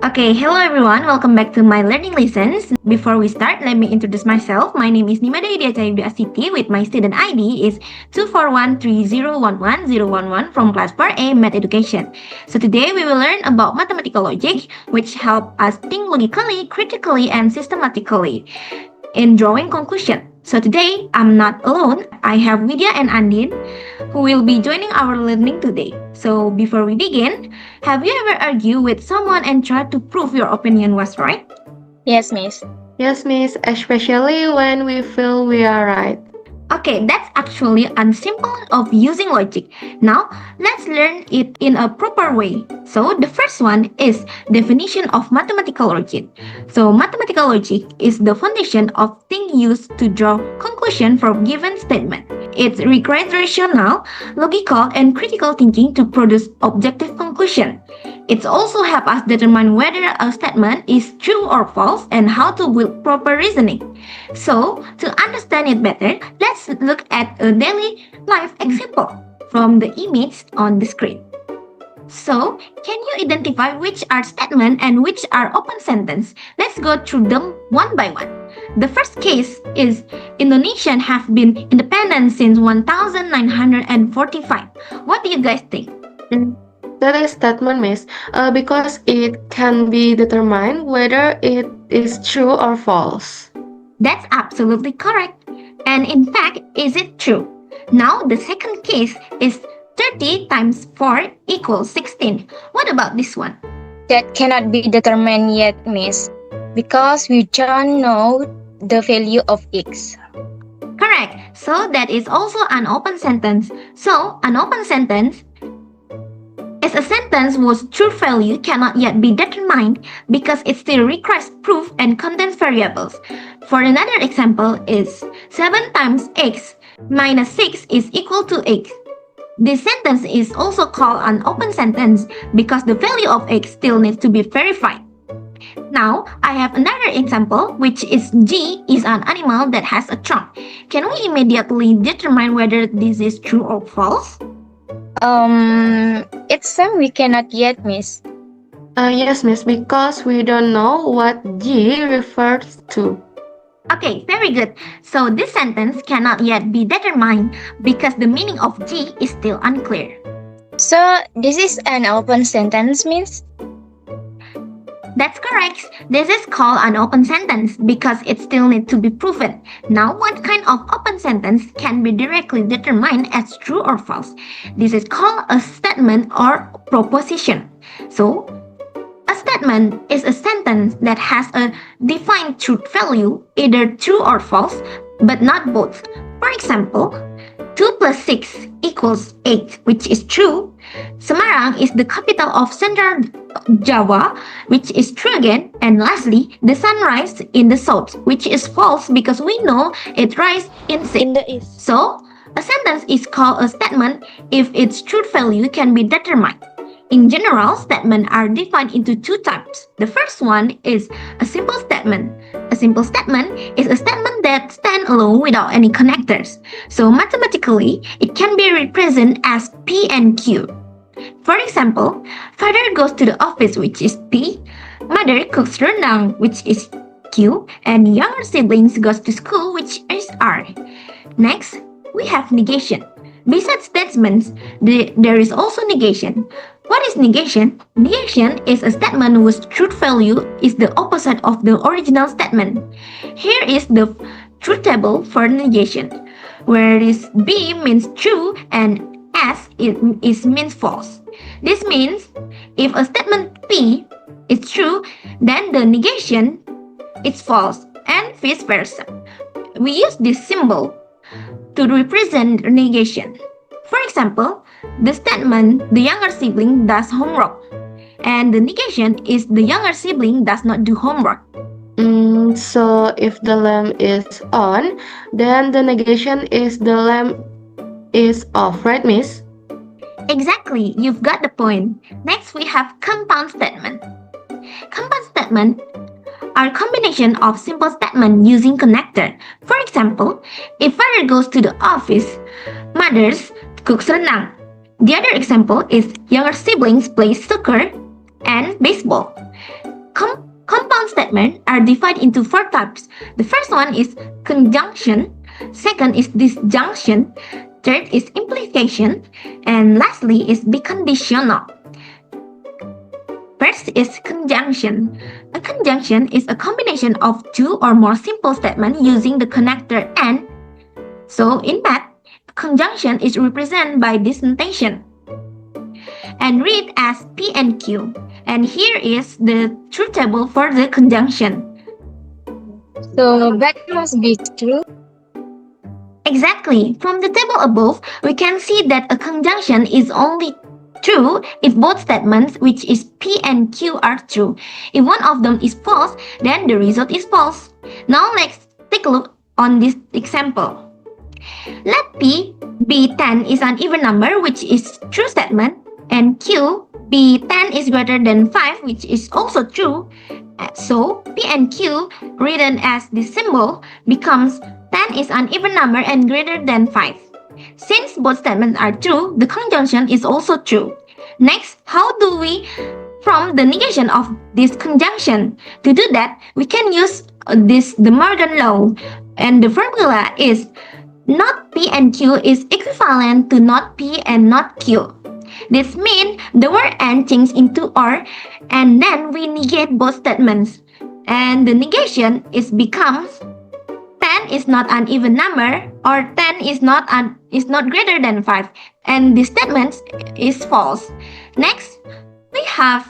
Okay, hello everyone. Welcome back to my learning lessons. Before we start, let me introduce myself. My name is Ayudya AStiti with my student ID is 24130111011 from class 4A Math Education. So today we will learn about mathematical logic, which help us think logically, critically, and systematically in drawing conclusion. So today, I'm not alone. I have Vidya and Andin who will be joining our learning today. So before we begin, have you ever argued with someone and tried to prove your opinion was right? Yes, Miss. Yes, Miss, especially when we feel we are right. Okay, that's actually a simple of using logic. Now, let's learn it in a proper way. So, the first one is definition of mathematical logic. So, mathematical logic is the foundation of things used to draw conclusion from given statement. It requires rational, logical, and critical thinking to produce objective conclusion. It also helps us determine whether a statement is true or false and how to build proper reasoning. So, to understand it better, let's look at a daily life example from the image on the screen. So, can you identify which are statement and which are open sentence? Let's go through them one by one. The first case is Indonesia have been independent since 1945. What do you guys think? That is statement, Miss, because it can be determined whether it is true or false. That's absolutely correct. And in fact, is it true? Now, the second case is 30 times 4 equals 16. What about this one? That cannot be determined yet, Miss, because we don't know the value of x. Correct. So that is also an open sentence. So, an open sentence is a sentence whose true value cannot yet be determined because it still requires proof and contains variables. For another example is 7 times x minus 6 is equal to x. This sentence is also called an open sentence because the value of x still needs to be verified. Now, I have another example, which is G is an animal that has a trunk. Can we immediately determine whether this is true or false? It's some we cannot yet, Miss. Yes, Miss, because we don't know what G refers to. Okay, very good. So this sentence cannot yet be determined because the meaning of G is still unclear. So this is an open sentence, Miss? That's correct. This is called an open sentence because it still needs to be proven. Now, what kind of open sentence can be directly determined as true or false? This is called a statement or proposition. So, a statement is a sentence that has a defined truth value, either true or false, but not both. For example, 2 plus 6 equals 8, which is true. Semarang is the capital of Central Java, which is true again. And lastly, the sun rises in the south, which is false because we know it rises in the east. So, a sentence is called a statement if its truth value can be determined. In general, statements are defined into two types. The first one is a simple statement. A simple statement is a statement that stands alone without any connectors. So mathematically, it can be represented as P and Q. For example, father goes to the office, which is P, mother cooks rendang, which is Q, and younger siblings goes to school, which is R. Next, we have negation. Besides statements, there is also negation. What is negation? Negation is a statement whose truth value is the opposite of the original statement. Here is the truth table for negation, where this B means true and S means false. This means if a statement P is true, then the negation is false and vice versa. We use this symbol to represent negation. For example, the statement the younger sibling does homework, and the negation is the younger sibling does not do homework. So if the lamp is on, then the negation is the lamp is off, right, Miss? Exactly, you've got the point. Next, we have compound statement. Compound statement are combination of simple statement using connector. For example, if father goes to the office, mother's cooks rendang. The other example is younger siblings play soccer and baseball. statements are divided into four types. The first one is conjunction, second is disjunction, third is implication, and lastly is biconditional. First is conjunction. A conjunction is a combination of two or more simple statements using the connector and. So in math, conjunction is represented by this notation and read as P and Q. And here is the truth table for the conjunction. So that must be true. Exactly. From the table above, we can see that a conjunction is only true if both statements, which is P and Q, are true. If one of them is false, then the result is false. Now let's take a look on this example. Let P be 10 is an even number, which is true statement, and Q be 10 is greater than 5, which is also true. So P and Q, written as this symbol, becomes 10 is an even number and greater than 5. Since both statements are true, the conjunction is also true. Next, how do we form the negation of this conjunction? To do that, we can use the Morgan law, and the formula is not P and Q is equivalent to not P and not Q. This means the word and changes into or, and then we negate both statements, and the negation becomes 10 is not an even number, or 10 is not greater than 5, and this statement is false. Next, we have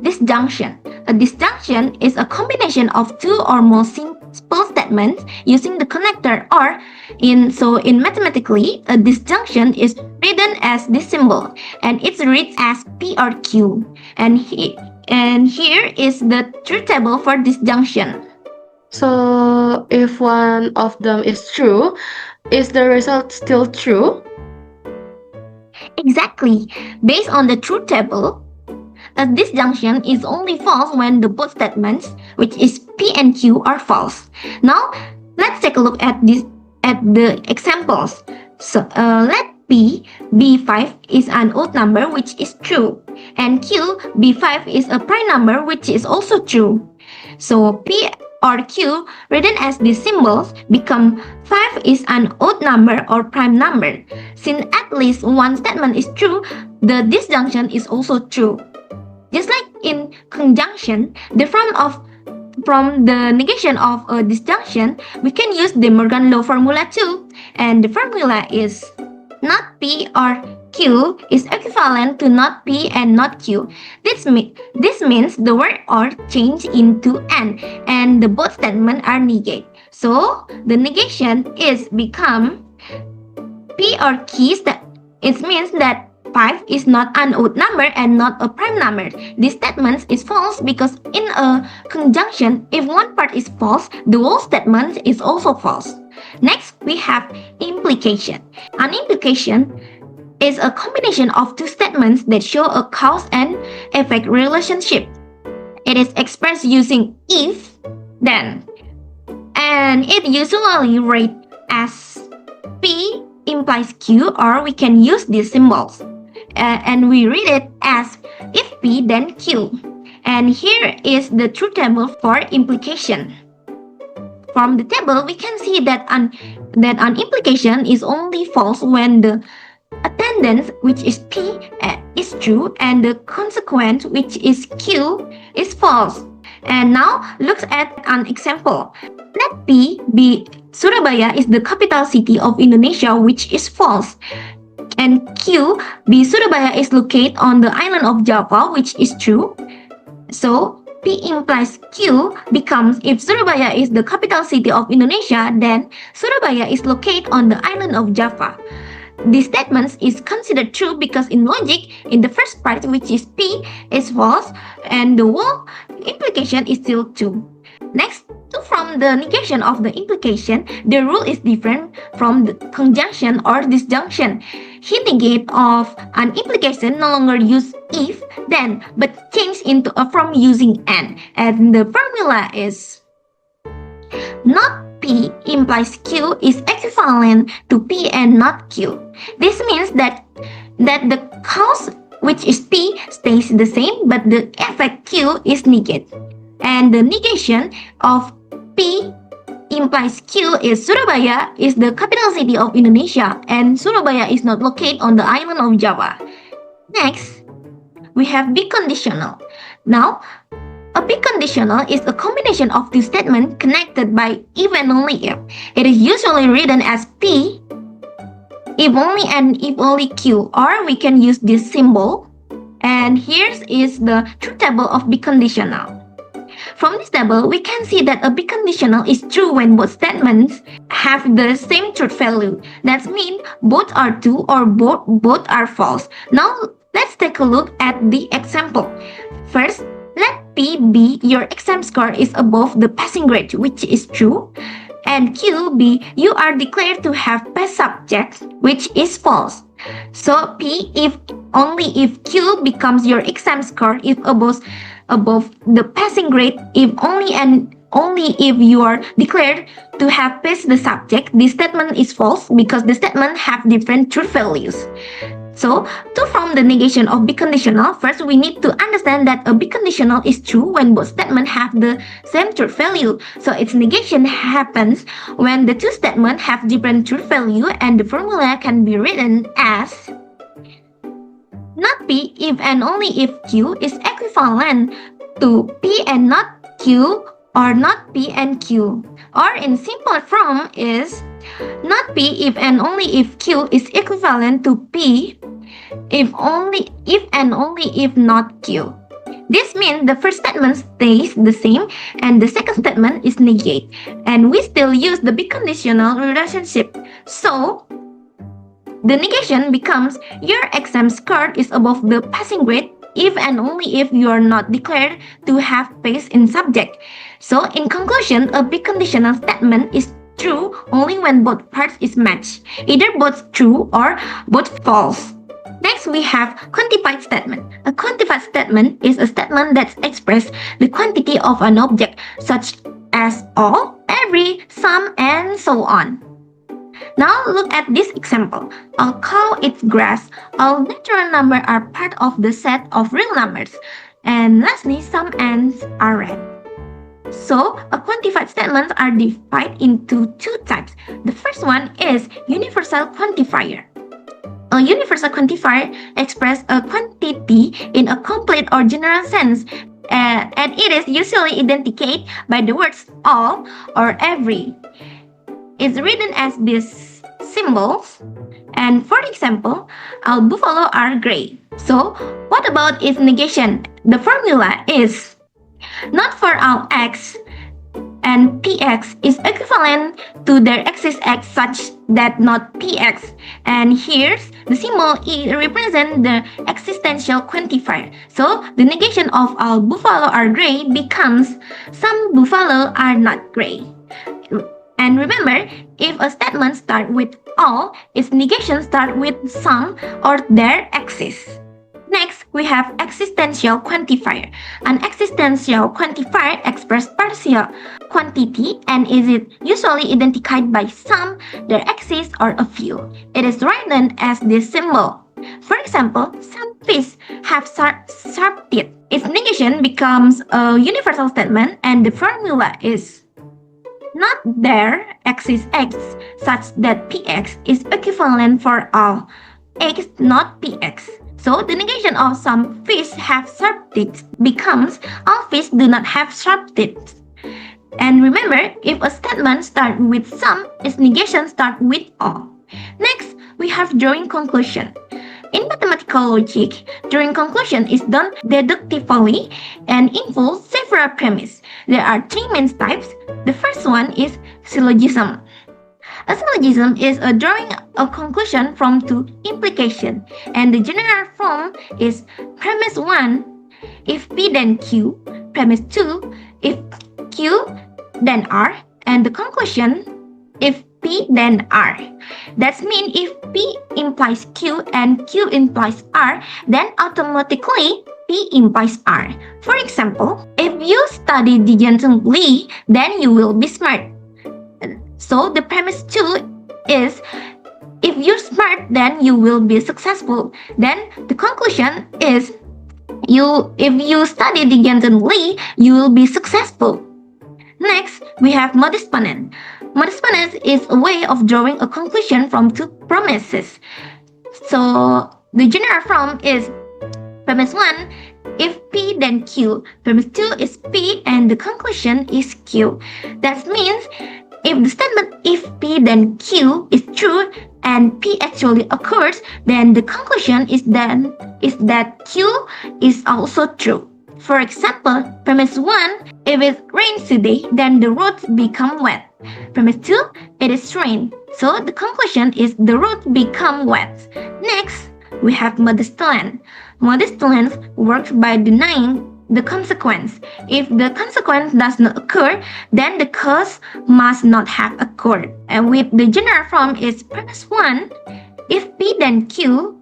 disjunction. A disjunction is a combination of two or more simple statements using the connector or. In mathematically, a disjunction is written as this symbol, and it's read as P or Q. And here is the truth table for disjunction. So if one of them is true, is the result still true? Exactly. Based on the truth table, a disjunction is only false when the both statements, which is P and Q, are false. Now, let's take a look at the examples. So, let P be 5 is an odd number, which is true, and Q be 5 is a prime number, which is also true. So P or Q, written as these symbols, become 5 is an odd number or prime number. Since at least one statement is true, the disjunction is also true. Just like in conjunction, from the negation of a disjunction, we can use the Morgan law formula too, and the formula is not P or Q is equivalent to not P and not Q. This means the word or change into and the both statements are negated. So the negation is become P or Q. It means that 5 is not an odd number and not a prime number. This statement is false because in a conjunction, if one part is false, the whole statement is also false. Next, we have implication. An implication is a combination of two statements that show a cause and effect relationship. It is expressed using if, then, and it usually reads as P implies Q, or we can use these symbols. And we read it as if P then Q. And here is the truth table for implication. From the table, we can see that an implication is only false when the attendance, which is P, is true, and the consequent, which is Q, is false. And now, look at an example. Let P be Surabaya is the capital city of Indonesia, which is false. And Q be Surabaya is located on the island of Java, which is true. So, P implies Q becomes if Surabaya is the capital city of Indonesia, then Surabaya is located on the island of Java. This statement is considered true because in logic, in the first part, which is P, is false, and the whole implication is still true. Next, from the negation of the implication, the rule is different from the conjunction or disjunction. He negate of an implication no longer use if, then, but change into from using and the formula is not P implies Q is equivalent to P and not Q. This means that the cause, which is P, stays the same, but the effect Q is negated. And the negation of P implies Q is Surabaya is the capital city of Indonesia, and Surabaya is not located on the island of Java. Next, we have B conditional. Now, a B conditional is a combination of two statements connected by if and only if. It is usually written as P, if only and if only Q, or we can use this symbol. And here is the truth table of B conditional. From this table, we can see that a B conditional is true when both statements have the same truth value. That means both are true or both are false. Now, let's take a look at the example. First, let P be your exam score is above the passing grade, which is true. And Q be you are declared to have passed subjects, which is false. So P if only if Q becomes your exam score if above the passing grade, if only and only if you are declared to have passed the subject, this statement is false because the statement have different truth values. So, to form the negation of B conditional, first we need to understand that a B conditional is true when both statements have the same truth value. So, its negation happens when the two statements have different truth value, and the formula can be written as not P if and only if Q is equivalent to P and not Q, or not P and Q. Or in simple form is not P if and only if Q is equivalent to P if and only if not Q. This means the first statement stays the same and the second statement is negated, and we still use the B conditional relationship. So the negation becomes your exam score is above the passing grade if and only if you are not declared to have passed in subject. So in conclusion, a B conditional statement is true only when both parts is matched, either both true or both false. Next, we have quantified statement. A quantified statement is a statement that expresses the quantity of an object, such as all, every, some, and so on. Now look at this example. All cow eats grass. All natural numbers are part of the set of real numbers. And lastly, some ants are red. So, a quantified statements are divided into two types. The first one is universal quantifier. A universal quantifier expresses a quantity in a complete or general sense, and it is usually identified by the words all or every. It's written as these symbols, and for example, all buffalo are gray. So, what about its negation? The formula is not for all x and px is equivalent to their axis x such that not px. And here's the symbol E represents the existential quantifier. So the negation of all buffalo are gray becomes some buffalo are not gray. And remember, if a statement starts with all, its negation starts with some or their axis. Next, we have existential quantifier. An existential quantifier expresses partial quantity and is usually identified by some, their axis, or a few. It is written as this symbol. For example, some fish have sharp teeth. Its negation becomes a universal statement, and the formula is not their axis x such that px is equivalent for all x not px. So the negation of some fish have sharp teeth becomes all fish do not have sharp teeth. And remember, if a statement starts with some, its negation starts with all. Next, we have drawing conclusion. In mathematical logic, drawing conclusion is done deductively and involves several premises. There are three main types. The first one is syllogism. A syllogism is a drawing a conclusion from two implications, and the general form is premise 1, if P then Q, premise 2, if Q then R, and the conclusion, if P then R. That means if P implies Q and Q implies R, then automatically P implies R. For example, if you study diligently, then you will be smart. So the premise 2 is if you're smart, then you will be successful. Then the conclusion is If you study diligently, you will be successful. Next, we have modus ponens. Modus ponens is a way of drawing a conclusion from two premises. So the general form is premise 1, if P then Q. Premise 2 is P and the conclusion is Q. That means if the statement if P then Q is true and P actually occurs, then the conclusion is that Q is also true. For example, premise 1, if it rains today, then the roads become wet. Premise 2, it is rain. So the conclusion is the roads become wet. Next, we have modus ponens. Modus ponens works by denying the consequence. If the consequence does not occur, then the cause must not have occurred. And with the general form is premise 1, if P then Q,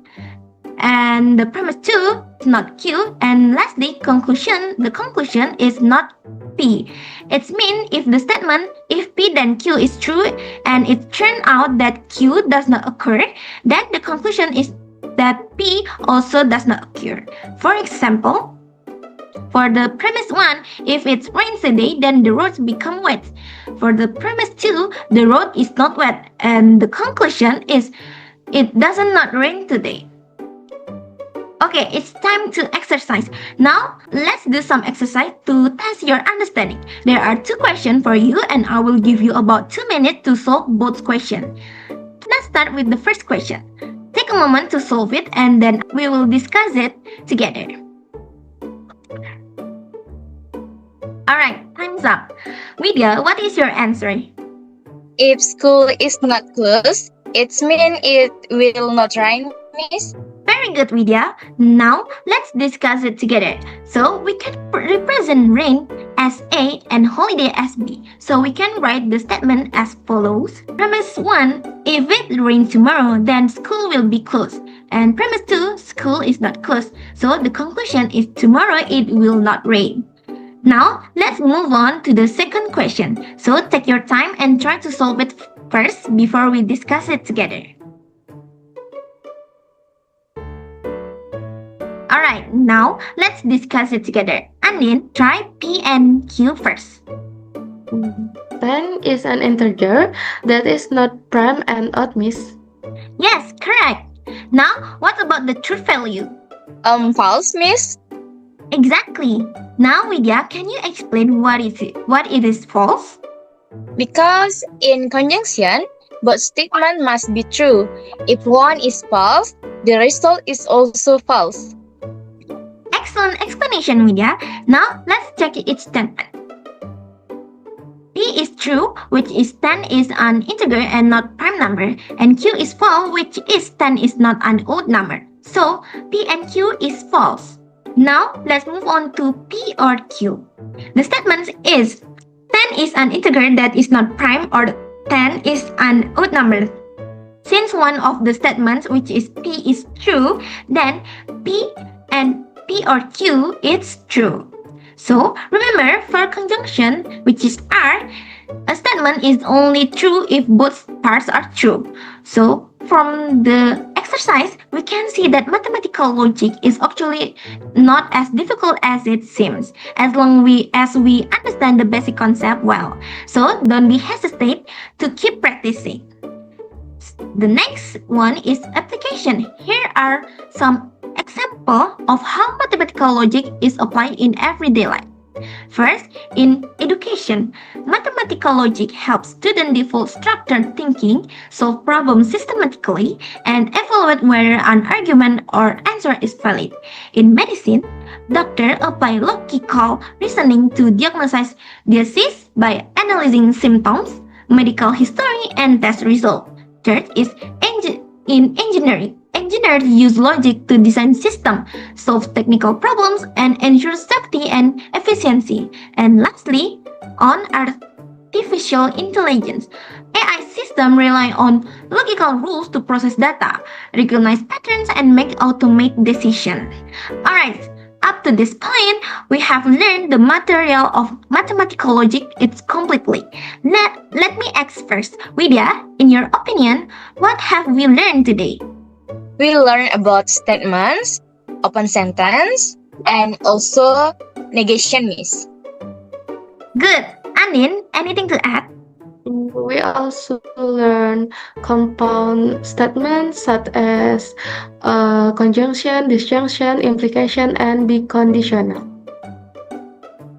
and the premise 2 is not Q, and lastly, the conclusion is not P. It means if the statement if P then Q is true and it turns out that Q does not occur, then the conclusion is that P also does not occur. For example, for the premise 1, if it rains today, then the roads become wet. For the premise 2, the road is not wet, and the conclusion is it does not rain today. Okay, it's time to exercise. Now, let's do some exercise to test your understanding. There are 2 questions for you and I will give you about 2 minutes to solve both questions. Let's start with the first question. Take a moment to solve it and then we will discuss it together. Alright, time's up. Vidya, what is your answer? If school is not closed, it means it will not rain, Miss. Very good, Vidya. Now, let's discuss it together. So, we can represent rain as A and holiday as B. So, we can write the statement as follows. Premise 1, if it rains tomorrow, then school will be closed. And premise 2, school is not closed. So, the conclusion is tomorrow it will not rain. Now, let's move on to the second question. So, take your time and try to solve it first before we discuss it together. Alright, now let's discuss it together. Andin, try P and Q first. 10 is an integer that is not prime and odd, Miss. Yes, correct. Now, what about the truth value? False, Miss. Exactly. Now, Vidya, can you explain what it is false? Because in conjunction, both statements must be true. If one is false, the result is also false. Excellent explanation, Vidya. Now, let's check each statement. P is true, which is 10 is an integer and not prime number, and Q is false, which is 10 is not an odd number. So, P and Q is false. Now, let's move on to P or Q. The statement is 10 is an integer that is not prime or 10 is an odd number. Since one of the statements, which is P, is true, then P and P or Q is true. So, remember, for conjunction, which is R, a statement is only true if both parts are true. So, from the exercise, we can see that mathematical logic is actually not as difficult as it seems, as long as we understand the basic concept well. So, don't be hesitate to keep practicing. The next one is application. Here are some examples of how mathematical logic is applied in everyday life. First, in education, mathematical logic helps students develop structured thinking, solve problems systematically, and evaluate whether an argument or answer is valid. In medicine, doctors apply logical reasoning to diagnose disease by analyzing symptoms, medical history, and test results. Third is in engineering. Engineers use logic to design systems, solve technical problems, and ensure safety and efficiency. And lastly, on artificial intelligence, AI systems rely on logical rules to process data, recognize patterns, and make automated decisions. Alright, up to this point, we have learned the material of mathematical logic completely. Let me ask first, Vidya, in your opinion, what have we learned today? We learn about statements, open sentence, and also negation, Miss. Good. Anin, anything to add? We also learn compound statements such as conjunction, disjunction, implication, and biconditional.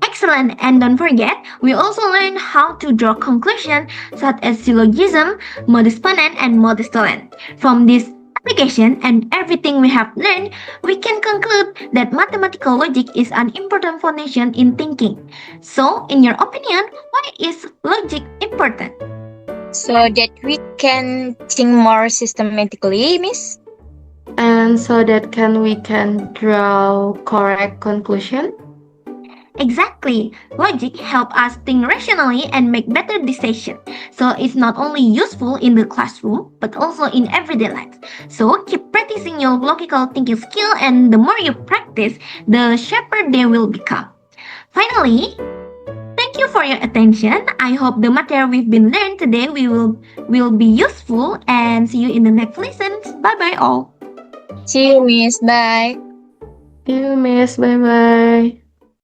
Excellent. And don't forget, we also learn how to draw conclusions such as syllogism, modus ponens, and modus tollens. From this application and everything we have learned, we can conclude that mathematical logic is an important foundation in thinking. So, in your opinion, why is logic important? So that we can think more systematically, Miss. And so that we can draw correct conclusion. Exactly. Logic helps us think rationally and make better decisions. So it's not only useful in the classroom, but also in everyday life. So keep practicing your logical thinking skill, and the more you practice, the sharper they will become. Finally, thank you for your attention. I hope the material we've been learned today will be useful, and see you in the next lessons. Bye bye all. See you, Miss. Bye. See you, Miss. Bye bye.